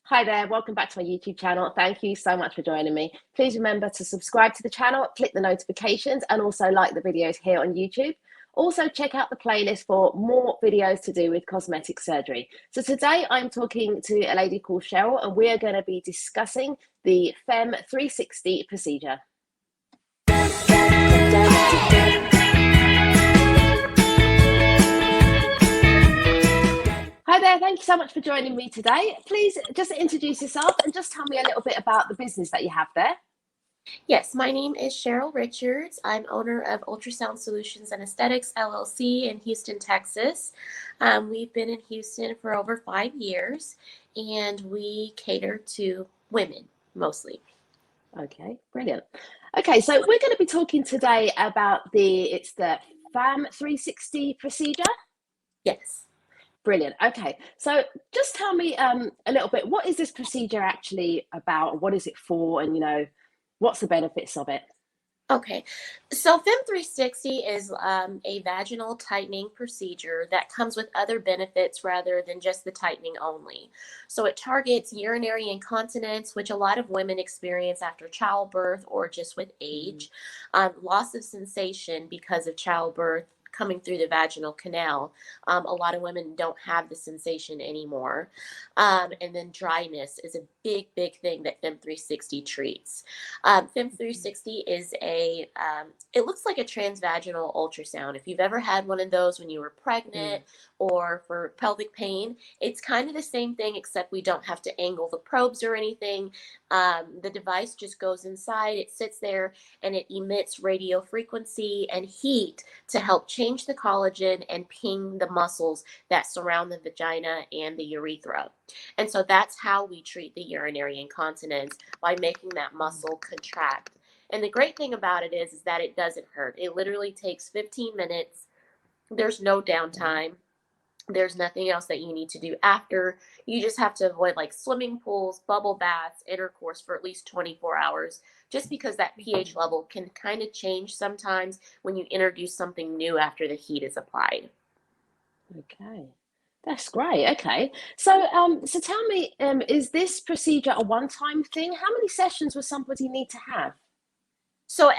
Hi there, welcome back to my YouTube channel. Thank you so much for joining me. Please remember to subscribe to the channel, click the notifications, and also like the videos here on YouTube. Also, check out the playlist for more videos to do with cosmetic surgery. So today I'm talking to a lady called Cheryl, and we are going to be discussing the FEM 360 procedure. Hi there, thank you so much for joining me today. Please just introduce yourself and just tell me a little bit about the business that you have there. Yes, my name is Cheryl Richards. I'm owner of Ultrasound Solutions and Aesthetics LLC in Houston, Texas. We've been in Houston for over 5 years, and we cater to women mostly. Okay, brilliant. Okay, so we're going to be talking today about the FAM 360 procedure. Yes. Brilliant. Okay, so just tell me a little bit, what is this procedure actually about? What is it for? And, what's the benefits of it? Okay, so FEM 360 is a vaginal tightening procedure that comes with other benefits rather than just the tightening only. So it targets urinary incontinence, which a lot of women experience after childbirth or just with age, loss of sensation because of childbirth coming through the vaginal canal. A lot of women don't have the sensation anymore. And then dryness is a big thing that FEM 360 treats. FEM 360 is it looks like a transvaginal ultrasound. If you've ever had one of those when you were pregnant or for pelvic pain, it's kind of the same thing, except we don't have to angle the probes or anything. The device just goes inside, it sits there, and it emits radio frequency and heat to help change the collagen and ping the muscles that surround the vagina and the urethra. And so that's how we treat the urinary incontinence, by making that muscle contract. And the great thing about it is that it doesn't hurt. It literally takes 15 minutes. There's no downtime. There's nothing else that you need to do after. You just have to avoid like swimming pools, bubble baths, intercourse for at least 24 hours, just because that pH level can kind of change sometimes when you introduce something new after the heat is applied. Okay, that's great. Okay, so tell me, is this procedure a one-time thing? How many sessions will somebody need to have? So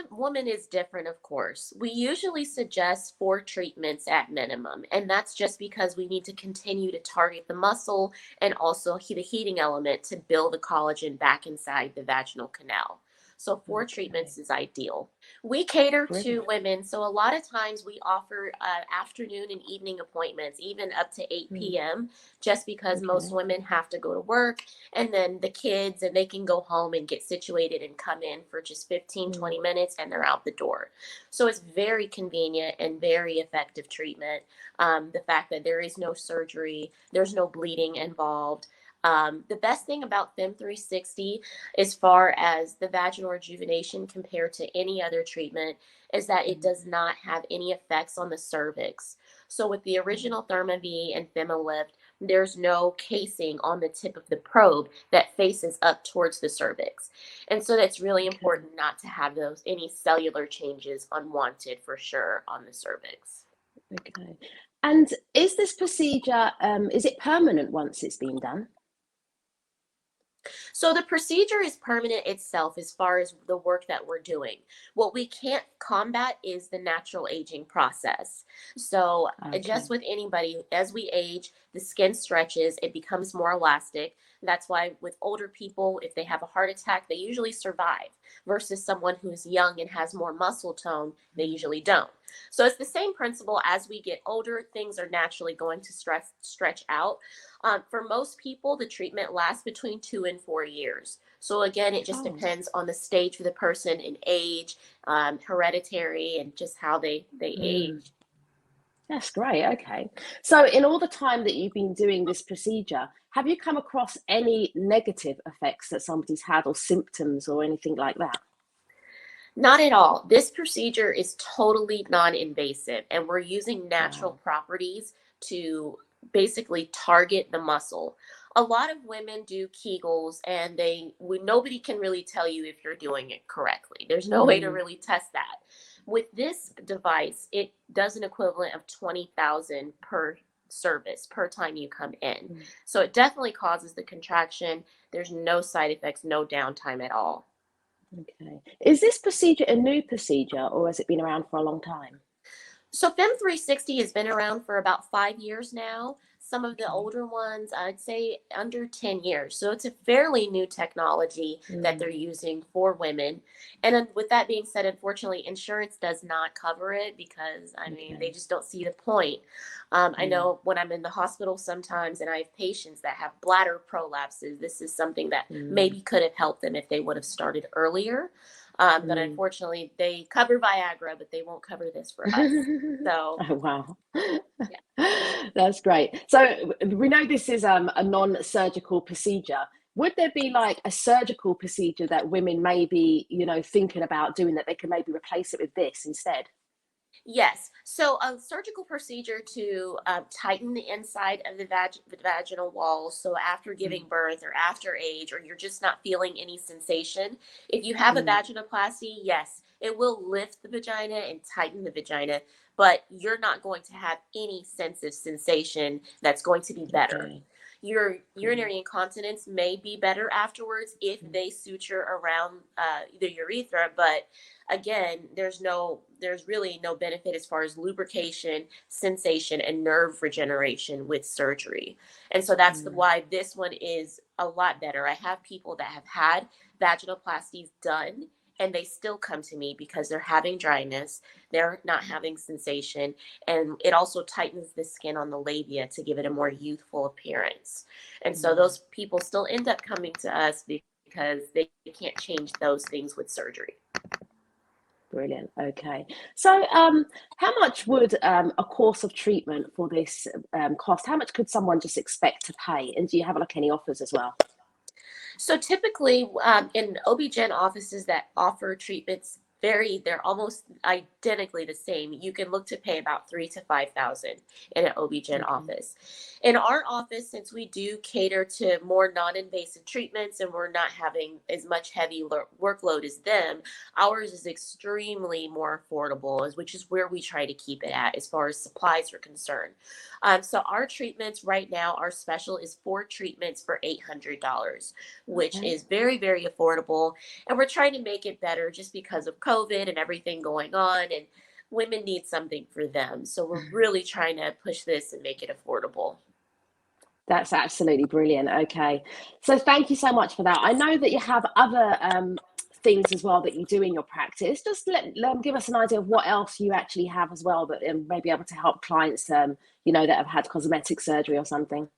woman is different, of course. We usually suggest 4 treatments at minimum, and that's just because we need to continue to target the muscle and also the heating element to build the collagen back inside the vaginal canal. So 4 treatments Okay, is ideal. We cater to brilliant. women, so a lot of times we offer afternoon and evening appointments, even up to 8 p.m., just because most Okay. women have to go to work, and then the kids, and they can go home and get situated and come in for just 15, Mm. 20 minutes and they're out the door. So it's very convenient and very effective treatment. The fact that there is no surgery, there's no bleeding involved. The best thing about FEM 360, as far as the vaginal rejuvenation compared to any other treatment, is that it does not have any effects on the cervix. So with the original ThermaV and FemiLift, there's no casing on the tip of the probe that faces up towards the cervix. And so that's really Okay. important not to have those any cellular changes unwanted for sure on the cervix. Okay. And is this procedure, is it permanent once it's been done? So the procedure is permanent itself as far as the work that we're doing. What we can't combat is the natural aging process. So just Okay. with anybody, as we age, the skin stretches, it becomes more elastic. That's why with older people, if they have a heart attack, they usually survive, versus someone who's young and has more muscle tone, they usually don't. So it's the same principle. As we get older, things are naturally going to stretch out. For most people, the treatment lasts between 2 and 4 years. So again, it just Oh, depends on the stage of the person and age, hereditary, and just how they mm, age. that's great. Okay. So, in all the time that you've been doing this procedure, have you come across any negative effects that somebody's had, or symptoms, or anything like that? Not at all. This procedure is totally non-invasive, and we're using natural Wow. properties to basically target the muscle. A lot of women do Kegels, and nobody can really tell you if you're doing it correctly. There's no way to Mm, really test that. With this device, it does an equivalent of 20,000 per service per time you come in. So it definitely causes the contraction. There's no side effects, no downtime at all. Okay. Is this procedure a new procedure, or has it been around for a long time? So FEM 360 has been around for about 5 years now. Some of the Okay. older ones, I'd say under 10 years. So it's a fairly new technology that they're using for women. And then with that being said, unfortunately, insurance does not cover it because, I mean, they Okay. just don't see the point. I know when I'm in the hospital sometimes and I have patients that have bladder prolapses, this is something that Mm. maybe could have helped them if they would have started earlier. But Mm. unfortunately, they cover Viagra, but they won't cover this for us. So, Oh, wow. yeah. That's great. So we know this is a non-surgical procedure. Would there be like a surgical procedure that women may be, thinking about doing, that they could maybe replace it with this instead? Yes. So a surgical procedure to tighten the inside of the vaginal wall. So after Mm. giving birth or after age, or you're just not feeling any sensation, if you have a Mm. vaginoplasty, yes, it will lift the vagina and tighten the vagina, but you're not going to have any sense of sensation that's going to be better. Okay. Your Brilliant. urinary incontinence may be better afterwards if Mm. they suture around the urethra, but again, there's really no benefit as far as lubrication, sensation, and nerve regeneration with surgery. And so that's Mm. why this one is a lot better. I have people that have had vaginoplasties done and they still come to me because they're having dryness, they're not having sensation, and it also tightens the skin on the labia to give it a more youthful appearance. And so Mm. those people still end up coming to us because they can't change those things with surgery. Brilliant. Okay. So, how much would a course of treatment for this cost? How much could someone just expect to pay? And do you have like any offers as well? So typically, in OB/GYN offices that offer treatments they're almost identically the same. You can look to pay about 3 to 5 thousand in an OB/GYN Okay. office. In our office, since we do cater to more non-invasive treatments and we're not having as much heavy workload as them, ours is extremely more affordable, which is where we try to keep it at as far as supplies are concerned. So our treatments right now, our special is 4 treatments for $800, which Okay. is very, very affordable. And we're trying to make it better just because of COVID and everything going on. And women need something for them. So we're really trying to push this and make it affordable. That's absolutely brilliant. Okay. So thank you so much for that. I know that you have other things as well that you do in your practice. Just give us an idea of what else you actually have as well that may be able to help clients, that have had cosmetic surgery or something.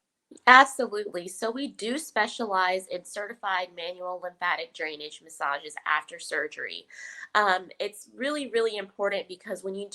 Absolutely. So we do specialize in certified manual lymphatic drainage massages after surgery. It's really, really important because when you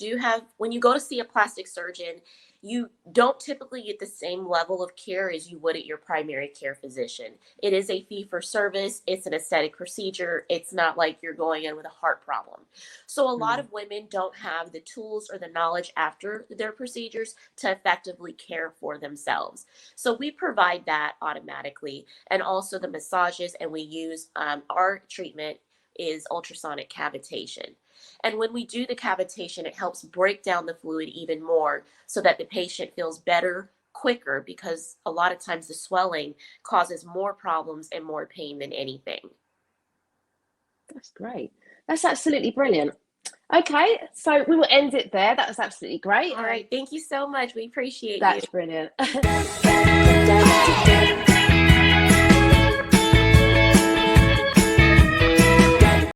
go to see a plastic surgeon, you don't typically get the same level of care as you would at your primary care physician. It is a fee for service. It's an aesthetic procedure. It's not like you're going in with a heart problem. So a lot Mm. of women don't have the tools or the knowledge after their procedures to effectively care for themselves. So we provide that automatically, and also the massages, and we use our treatment is ultrasonic cavitation. And when we do the cavitation, it helps break down the fluid even more so that the patient feels better quicker, because a lot of times the swelling causes more problems and more pain than anything. That's great. That's absolutely brilliant. Okay, so we will end it there. That was absolutely great. All right. Thank you so much. We appreciate you. That's brilliant.